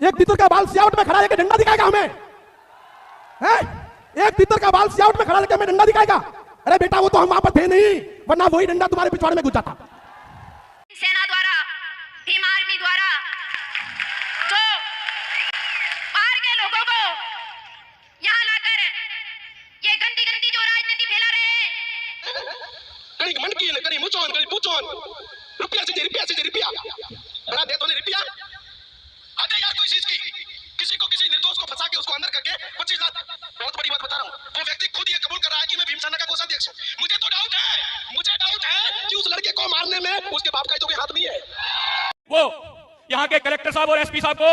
एक तीतर का बाल सियावट में खड़ा लेके डंडा दिखाएगा हमें, हैं? एक तीतर का बाल सियावट में खड़ा लेके हमें डंडा दिखाएगा। अरे बेटा वो तो हम वहां पर थे नहीं, वरना वही डंडा तुम्हारे पिछवाड़े में घुस जाता। सेना द्वारा, भीम आर्मी द्वारा जो बाहर के लोगों को यहाँ लाकर ये गंदी गंदी जो राजनीति फैला रहे हैं, कहीं मन की न कहीं मुचोन कहीं पूचोन, रुपया से रुपया बना दे तो नहीं रुपया आते यार कोई चीज की किसी निर्दोष को फंसा के उसको अंदर करके 25 लाख। बहुत बड़ी बात बता रहा हूँ, वो व्यक्ति खुद ये कबूल कर रहा है कि मैं भीमसेना का कोषाध्यक्ष हूँ। मुझे डाउट है कि उस लड़के को मारने में उसके बाप का तो कोई हाथ नहीं है। वो यहाँ के कलेक्टर साहब और एसपी साहब को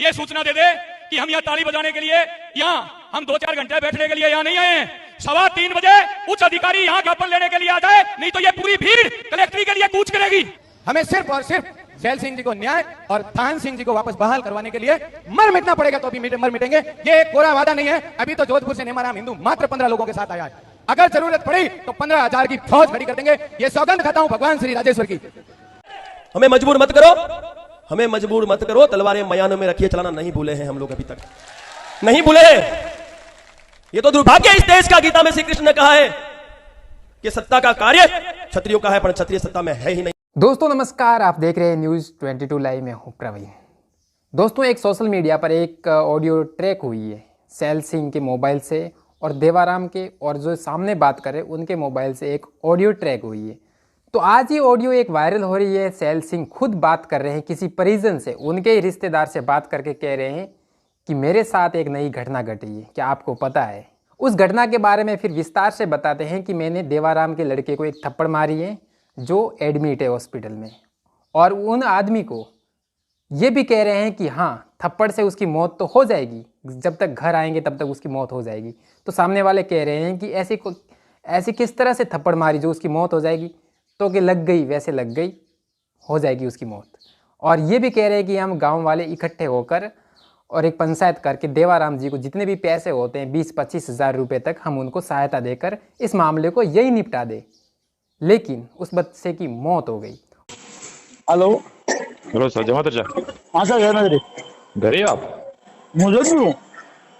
ये सूचना दे दे कि हम यहाँ ताली बजाने के लिए यहाँ हम 2-4 घंटे बैठने के लिए यहाँ नहीं आए हैं। 3:15 बजे उच्च अधिकारी यहाँ ज्ञापन लेने के लिए आ जाए, नहीं तो ये पूरी भीड़ कलेक्ट्री के लिए कूच करेगी। हमें सिर्फ और सिर्फ सैल सिंह जी को न्याय और थान सिंह जी को वापस बहाल करवाने के लिए मर मिटना पड़ेगा, तो अभी मर मिटेंगे। ये कोरा वादा नहीं है। अभी तो जोधपुर से नेमाराम हिंदू मात्र 15 लोगों के साथ आया है। अगर जरूरत पड़ी तो 15,000 की फौज खड़ी कर देंगे। ये सौगंध खाता हूं भगवान श्री राजेश्वर की। हमें मजबूर मत करो, तलवारें मयानों में रखिए चलाना नहीं भूले हैं हम लोग, अभी तक नहीं भूले हैं। ये तो दुर्भाग्य इस देश का। गीता में श्री कृष्ण ने कहा है कि सत्ता का कार्य क्षत्रियों का है, पर क्षत्रिय सत्ता में है ही नहीं। दोस्तों नमस्कार, आप देख रहे हैं न्यूज़ 22 लाइव में हूं प्रवीण। दोस्तों एक सोशल मीडिया पर एक ऑडियो ट्रैक हुई है सैल सिंह के मोबाइल से और देवाराम के, और जो सामने बात कर रहे उनके मोबाइल से एक ऑडियो ट्रैक हुई है। तो आज ये ऑडियो एक वायरल हो रही है। सैल सिंह खुद बात कर रहे हैं किसी परिजन से, उनके ही रिश्तेदार से बात करके कह रहे हैं कि मेरे साथ एक नई घटना घटी है, क्या आपको पता है? उस घटना के बारे में फिर विस्तार से बताते हैं कि मैंने देवाराम के लड़के को एक थप्पड़ मारी है जो एडमिट है हॉस्पिटल में, और उन आदमी को ये भी कह रहे हैं कि हाँ थप्पड़ से उसकी मौत तो हो जाएगी, जब तक घर आएंगे तब तक उसकी मौत हो जाएगी। तो सामने वाले कह रहे हैं कि ऐसी किस तरह से थप्पड़ मारी जो उसकी मौत हो जाएगी? तो कि लग गई वैसे लग गई, हो जाएगी उसकी मौत। और ये भी कह रहे हैं कि हम गाँव वाले इकट्ठे होकर और एक पंचायत करके देवाराम जी को जितने भी पैसे होते हैं 20-25 हज़ार रुपये तक हम उनको सहायता देकर इस मामले को यही निपटा दे। लेकिन उस बच्चे की मौत हो गई। हेलो सर, जमा तो हाँ सर, घर घरे आप? जोधपुर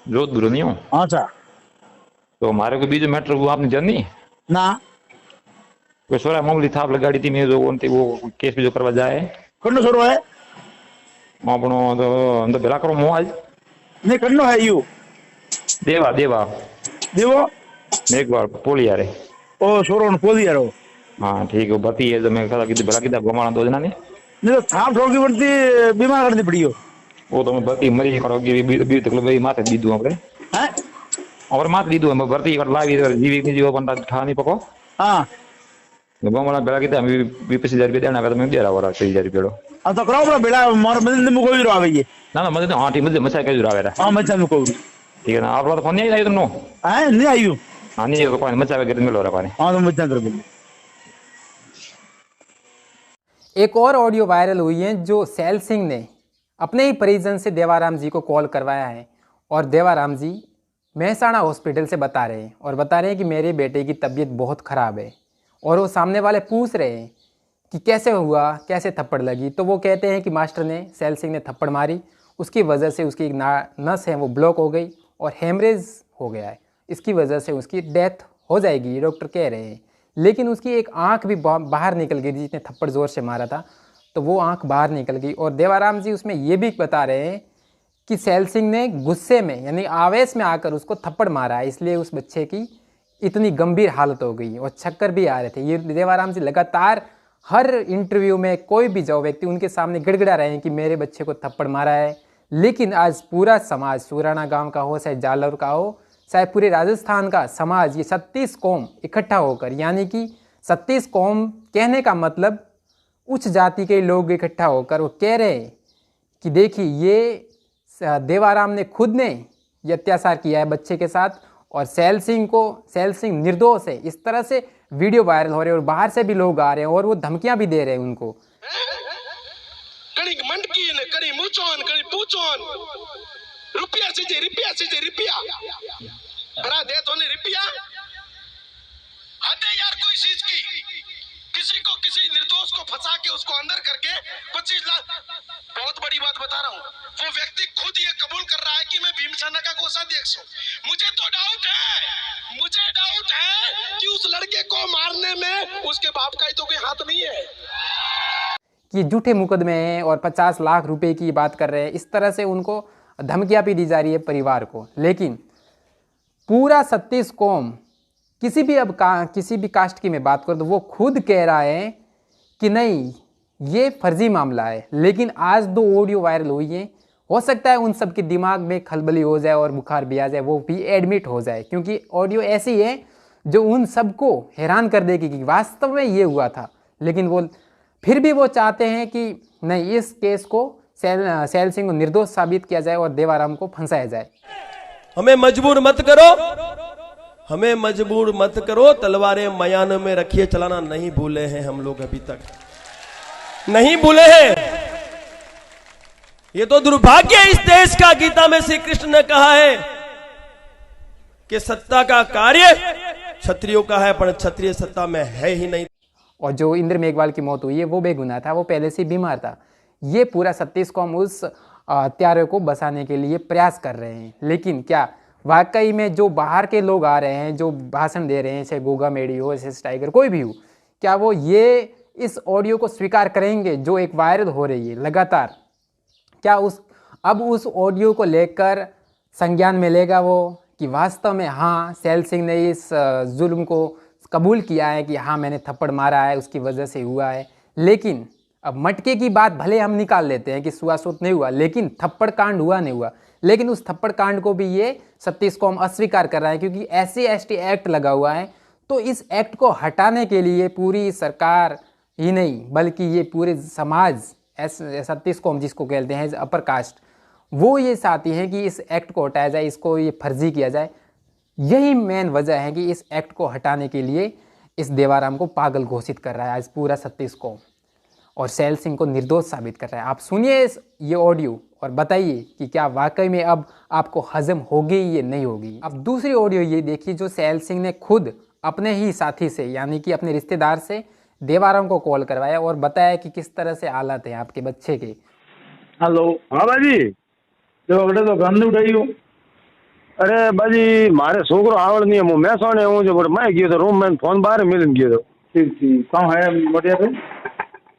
जोधपुर नहीं हूँ। हाँ सर। तो हमारे को बीच मैटर वो आपने जानी ना कोई सोरा मामूली था आप लगाड़ी थी, मैं जो वो केस भी जो करवा जाए करनो सरो है આપણો તો અંદર ભેલા કરો મો આજ नहीं करनो है यू દેવા देवो એક વાર પોલી યારે ओ सोरो पोदी यारो। हाँ ठीक है, भती है तो मैं कहा कि भला कितना गमाना तो जना ने नहीं तो थाम ठोकी पड़ती बीमार करनी पड़ी हो। वो तो मैं भर्ती मरी करोगी बी तक भाई माथे दीदू આપણે हैं और माथे दीदू हम भर्ती कर लावी जीवी की जीव बनता ठा नहीं पको। हाँ गमाना भला कितना 20,000 रुपया देना का तो मैं 11,000 रुपया अब तो करो बड़ा बेड़ा मार मदद में कोई रो आवे ये ना ना मजे हाँ ठीक मजे मचा के जुरावे रहा। हाँ मचा में कोई ठीक है ना, आप लोग तो फोन नहीं आई तुमनो? हैं नहीं आयु। हाँ नहीं तो कोई मचा के मिलो रहा पानी। हाँ तो मचा कर बोल। एक और ऑडियो वायरल हुई है जो सैल सिंह ने अपने ही परिजन से देवाराम जी को कॉल करवाया है, और देवाराम जी मेहसाणा हॉस्पिटल से बता रहे हैं और बता रहे हैं कि मेरे बेटे की तबीयत बहुत ख़राब है। और वो सामने वाले पूछ रहे हैं कि कैसे हुआ, कैसे थप्पड़ लगी? तो वो कहते हैं कि मास्टर ने, सैल सिंह ने थप्पड़ मारी, उसकी वजह से उसकी एक नस है वो ब्लॉक हो गई और हेमरेज हो गया है, इसकी वजह से उसकी डेथ हो जाएगी, डॉक्टर कह रहे हैं। लेकिन उसकी एक आंख भी बाहर निकल गई, जिसने थप्पड़ ज़ोर से मारा था तो वो आंख बाहर निकल गई। और देवाराम जी उसमें ये भी बता रहे हैं कि सैल सिंह ने गुस्से में यानी आवेश में आकर उसको थप्पड़ मारा है, इसलिए उस बच्चे की इतनी गंभीर हालत हो गई और चक्कर भी आ रहे थे। ये देवाराम जी लगातार हर इंटरव्यू में कोई भी जो व्यक्ति उनके सामने गिड़गिड़ा रहे हैं कि मेरे बच्चे को थप्पड़ मारा है। लेकिन आज पूरा समाज, सुराना गांव का हो चाहे जालौर का हो चाहे पूरे राजस्थान का समाज, ये 36 कौम इकट्ठा होकर, यानी कि 36 कौम कहने का मतलब उच्च जाति के लोग इकट्ठा होकर वो कह रहे हैं कि देखिए ये देवाराम ने खुद ने ये अत्याचार किया है बच्चे के साथ, और सैल सिंह निर्दोष है। इस तरह से वीडियो वायरल हो रहे हैं और बाहर से भी लोग आ रहे हैं और वो धमकियां भी दे रहे हैं उनको। कहीं मन की न कहीं मुचोन कहीं पूचोन, रुपया से रुपया बना दे तो नहीं रुपया आते यार कोई चीज की किसी निर्दोष को फंसा के उसको अंदर करके 25 लाख, बहुत बड़ी बात बता रहा हूँ, वो व्यक्ति खुद ये कबूल कर रहा है कि मैं भीमसेना का कोषाध्यक्ष हूँ। मुझे डाउट है कि उस लड़के को मारने में उसके बाप का ही तो कोई हाथ नहीं है। ये झूठे मुकदमे हैं और 50 लाख रुपए की बात कर रहे हैं, इस तरह से उनको धमकियां भी दी जा रही है परिवार को। लेकिन पूरा 36 कौम, किसी भी कास्ट की मैं बात करूँ तो वो खुद कह रहा है कि नहीं ये फर्जी मामला है। लेकिन आज 2 ऑडियो वायरल हुई हैं, हो सकता है उन सब के दिमाग में खलबली हो जाए और बुखार भी आ जाए, वो भी एडमिट हो जाए, क्योंकि ऑडियो ऐसी है जो उन सबको हैरान कर देगी कि वास्तव में ये हुआ था। लेकिन वो फिर भी वो चाहते हैं कि नहीं, इस केस को सैल सिंह को निर्दोष साबित किया जाए और देवाराम को फंसाया जाए। हमें मजबूर मत करो, हमें मजबूर मत करो, तलवारें मयान में रखिए चलाना नहीं भूले हैं हम लोग, अभी तक नहीं भूले हैं। ये तो दुर्भाग्य है इस देश का। गीता में श्री कृष्ण ने कहा है कि सत्ता का कार्य क्षत्रियों का है, पर क्षत्रिय सत्ता में है ही नहीं। और जो इंद्र मेघवाल की मौत हुई है वो बेगुनाह था, वो पहले से बीमार था। ये पूरा 36 कौम उस हत्यारे को बचाने के लिए प्रयास कर रहे हैं। लेकिन क्या वाकई में जो बाहर के लोग आ रहे हैं, जो भाषण दे रहे हैं, चाहे गोगा मेडी हो, एसएस टाइगर, कोई भी हो, क्या वो ये इस ऑडियो को स्वीकार करेंगे जो एक वायरल हो रही है लगातार? क्या अब उस ऑडियो को लेकर संज्ञान में लेगा वो कि वास्तव में हाँ सैल सिंह ने इस जुल्म को कबूल किया है कि हाँ मैंने थप्पड़ मारा है, उसकी वजह से हुआ है। लेकिन अब मटके की बात भले हम निकाल लेते हैं कि छुआछूत नहीं हुआ, लेकिन थप्पड़ कांड हुआ नहीं हुआ, लेकिन उस थप्पड़ कांड को भी ये 36 कौम अस्वीकार कर रहा है, क्योंकि SC/ST एक्ट लगा हुआ है। तो इस एक्ट को हटाने के लिए पूरी सरकार ही नहीं बल्कि ये पूरे समाज 36 कौम जिसको कहते हैं अपर कास्ट, वो ये चाहती हैं कि इस एक्ट को हटाया जाए, इसको ये फर्जी किया जाए। यही मेन वजह है कि इस एक्ट को हटाने के लिए इस देवाराम को पागल घोषित कर रहा है आज पूरा 36 कौम, और सैल सिंह को निर्दोष साबित कर रहा है। आप सुनिए ये ऑडियो और बताइए कि क्या वाकई में अब आपको हजम होगी या नहीं होगी। अब दूसरी ऑडियो ये देखिए जो सैल सिंह ने खुद अपने ही साथी से, यानी कि अपने रिश्तेदार से देवाराम को कॉल करवाया और बताया कि किस तरह से हालात है आपके बच्चे के। हेलो, हाँ बाजी, तो बेटे तो गंद उठाई हूँ। अरे बाजी मारे छोकरो आवड़ नहीं है, मैं सोने हूँ जो मैं गयो तो रूम में फोन बाहर मिल गयो तो। ठीक ठीक, कहाँ है मोटिया पे?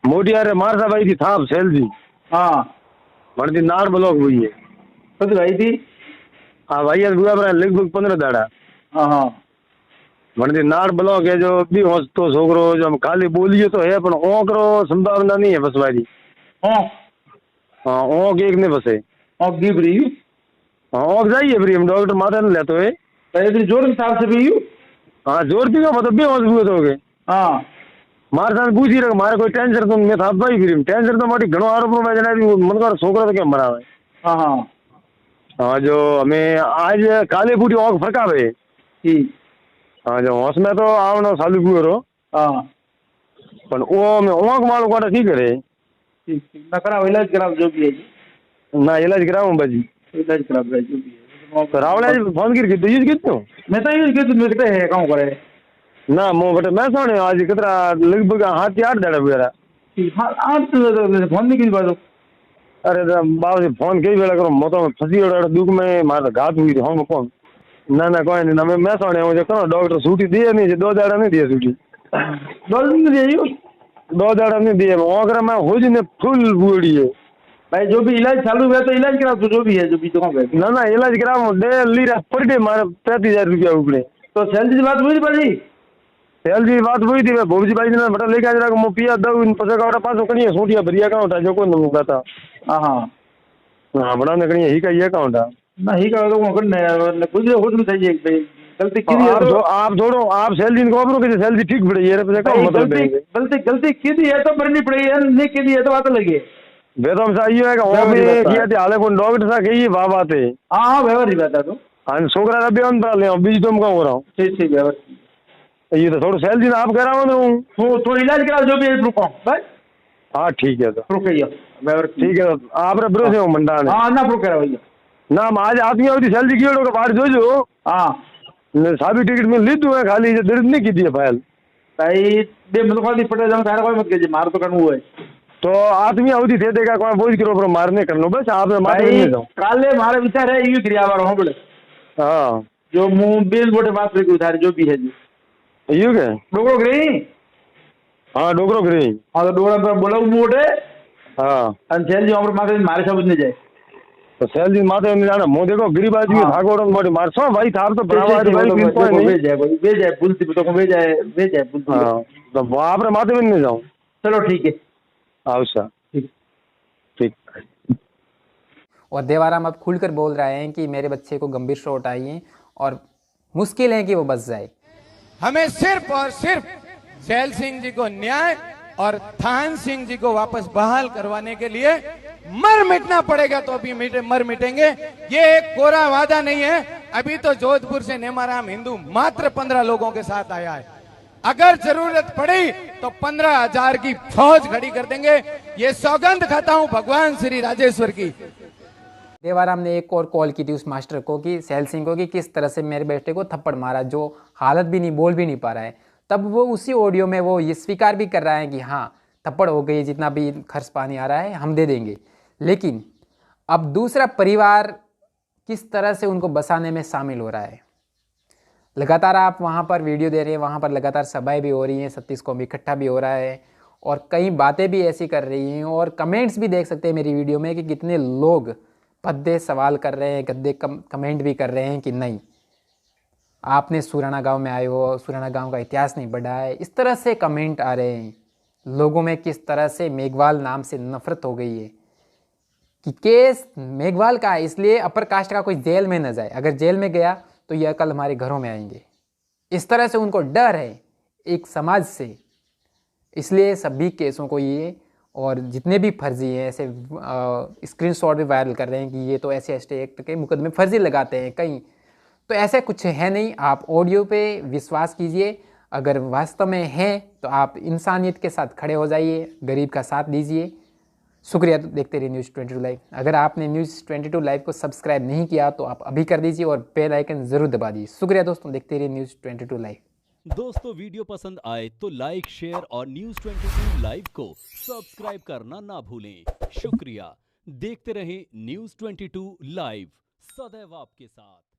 मोटिया रे मारसा भाई थी थाप सैल जी। हाँ मर्दी नार ब्लॉक हुई है। कद भाई थी? हाँ भाई आज बुआ पर लगभग 15 दाड़ा। हाँ हाँ मर्दी नार ब्लॉक है जो भी हो तो छोकरो जो खाली बोलिए तो है पर ओकरो संभावना नहीं है बस भाई। हाँ ओक एक ने बसे ओक दी ब्री। हाँ ओक जाइए ब्री हम डॉक्टर माता ने लेते हुए पहले जोर के हिसाब से भी। हाँ जोर पी का मतलब भी होश हो गए। हाँ मारे साथ पूछ ही रहा मारे कोई टेंशन तो मैं था भाई फिर टेंशन तो मारी घणो आरोप में जना मन कर छोकरा तो क्या मरावे। हाँ हाँ हाँ जो हमें आज काले बूटी ओक फरकावे। ठीक हाँ जो होश में तो आवनो चालू करो। हाँ पर वो में ओक मारो कोटा ठीक करे। ठीक ना कराओ इलाज कराओ जो भी है ना इलाज कराऊं बाजी इलाज करा जो भी है रावला जी फोन करके तो यूज कितनो मैं तो यूज कितनो मैं कहते है काम करे ना मो बटे मैं सोने आज कितना लगभग 7-8 दाड़ा वगैरह। हां आप फोन नहीं की बात। अरे बाबू जी फोन कई बेला करो मोतो में फंसी और दुख में मार घात हुई थी हम कौन ना ना कोई नहीं ना मैं सोने हूं जो करो डॉक्टर छुट्टी दिए नहीं 2 दाड़ा नहीं दिए छुट्टी 2 दिन दिए 2 दाड़ा नहीं दिए ओकरा में हो जी ने फुल बूढ़ी है भाई जो भी इलाज चालू है तो इलाज करा जो भी है जो भी तो ना ना इलाज कराओ डेली पर डे मारे 35,000 रुपया उपड़े। तो सैलरी की बात हुई थी भाई सैलरी की बात हुई थी मैं भोजी भाई ने बटा लेके आ जरा मो पिया दऊ इन पसे का पास कणी सोटिया भरिया का उठा जो को न मुकाता। हां हां हां बड़ा ने कणी ही का ये का उठा ना ही का तो करने कुछ हो नहीं चाहिए गलती की है तो आप छोड़ो आप सैलरी को अपनो के सैलरी ठीक पड़ी है रे का मतलब गलती की दी है तो भरनी पड़ी है नहीं की दी है तो बात लगी वेदम सा ये है कि वो भी किया थे हाले को डॉक्टर सा कही बात आते। हां हां व्यवहार ही बात है तो हां छोकरा रा बेन पर ले बीज तुम का हो रहा हूं। ठीक ठीक व्यवहार ये तो थोड़ा सैलरी ना आप कराओ तो थोड़ा इलाज कराओ जो भी है रुको भाई। हां ठीक है तो रुकइए व्यवहार ठीक है आप रे ब्रो से मंडा ने हां ना रुक करा भैया ना आज आदमी और सैलरी की के बाहर जो हां साबी टिकट में ली दो है खाली जो दर्द नहीं की दी फाइल भाई बे मतलब खाली पटे जाऊं सारा कोई मत कीजिए मार तो करना हुआ है तो आदमी अवधि दे देगा कोई बोझ करो पर मारने कर लो बस आप मारे नहीं जाओ काले मारे विचार है यू क्रिया बार हो बोले हां जो मुंह बेल बोटे बात पे उधार जो भी है जी यू के डोगरो ग्री हां डोगरो ग्री हां तो डोगरा पर बोला मोटे हां अन सेल जी हमर माथे मारे सब ने जाए तो सेल जी माथे ने जाना मो देखो गरीब आदमी भागोड़ो मोटे मारसो भाई थार तो बराबर भाई बिन कोई नहीं बे जाए बुलती तो को बे जाए बुलती हां तो वहां पर माथे में नहीं जाऊं चलो ठीक है आओ सर ठीक और देवाराम अब खुलकर बोल रहे हैं कि मेरे बच्चे को गंभीर चोट आई है और मुश्किल है कि वो बच जाए। हमें सिर्फ और सिर्फ सैल सिंह जी को न्याय और थान सिंह जी को वापस बहाल करवाने के लिए मर मिटना पड़ेगा तो अभी मर मिटेंगे। ये एक कोरा वादा नहीं है। अभी तो जोधपुर से नेमाराम हिंदू मात्र 15 लोगों के साथ आया है। अगर जरूरत पड़ी तो 15,000 की फौज खड़ी कर देंगे। ये सौगंध खाता हूं भगवान श्री राजेश्वर की। देवाराम ने एक और कॉल की थी उस मास्टर को कि सैल सिंह को कि किस तरह से मेरे बेटे को थप्पड़ मारा, जो हालत भी नहीं, बोल भी नहीं पा रहा है। तब वो उसी ऑडियो में वो ये स्वीकार भी कर रहा है कि हाँ थप्पड़ हो गई, जितना भी खर्च पानी आ रहा है हम दे देंगे। लेकिन अब दूसरा परिवार किस तरह से उनको बसाने में शामिल हो रहा है। लगातार आप वहाँ पर वीडियो दे रहे हैं, वहाँ पर लगातार सभाएं भी हो रही हैं, 36 को भी इकट्ठा भी हो रहा है और कई बातें भी ऐसी कर रही हैं और कमेंट्स भी देख सकते हैं मेरी वीडियो में कि कितने लोग भद्दे सवाल कर रहे हैं, गद्दे कमेंट भी कर रहे हैं कि नहीं आपने सुराना गांव में आए हो, सुराना गांव का इतिहास नहीं पढ़ा है। इस तरह से कमेंट आ रहे हैं। लोगों में किस तरह से मेघवाल नाम से नफरत हो गई है कि केस मेघवाल का है, इसलिए अपर कास्ट का कोई जेल में न जाए। अगर जेल में गया तो यह कल हमारे घरों में आएंगे। इस तरह से उनको डर है एक समाज से, इसलिए सभी केसों को ये और जितने भी फर्जी हैं ऐसे स्क्रीनशॉट भी वायरल कर रहे हैं कि ये तो ऐसे एक्ट के मुकदमे फर्जी लगाते हैं कहीं। तो ऐसे कुछ है नहीं, आप ऑडियो पे विश्वास कीजिए। अगर वास्तव में है तो आप इंसानियत के साथ खड़े हो जाइए, गरीब का साथ दीजिए। शुक्रिया। देखते रहिए न्यूज़ 22 लाइव। अगर आपने न्यूज़ 22 लाइव को सब्सक्राइब नहीं किया तो आप अभी कर दीजिए और बेल आइकन ज़रूर दबा दीजिए। शुक्रिया दोस्तों, देखते रहिए न्यूज़ 22 लाइव। दोस्तों वीडियो पसंद आए तो लाइक, शेयर और न्यूज़ 22 लाइव को सब्सक्राइब करना ना भूलें। शुक्रिया। देखते रहें न्यूज़ 22 लाइव, सदैव आपके साथ।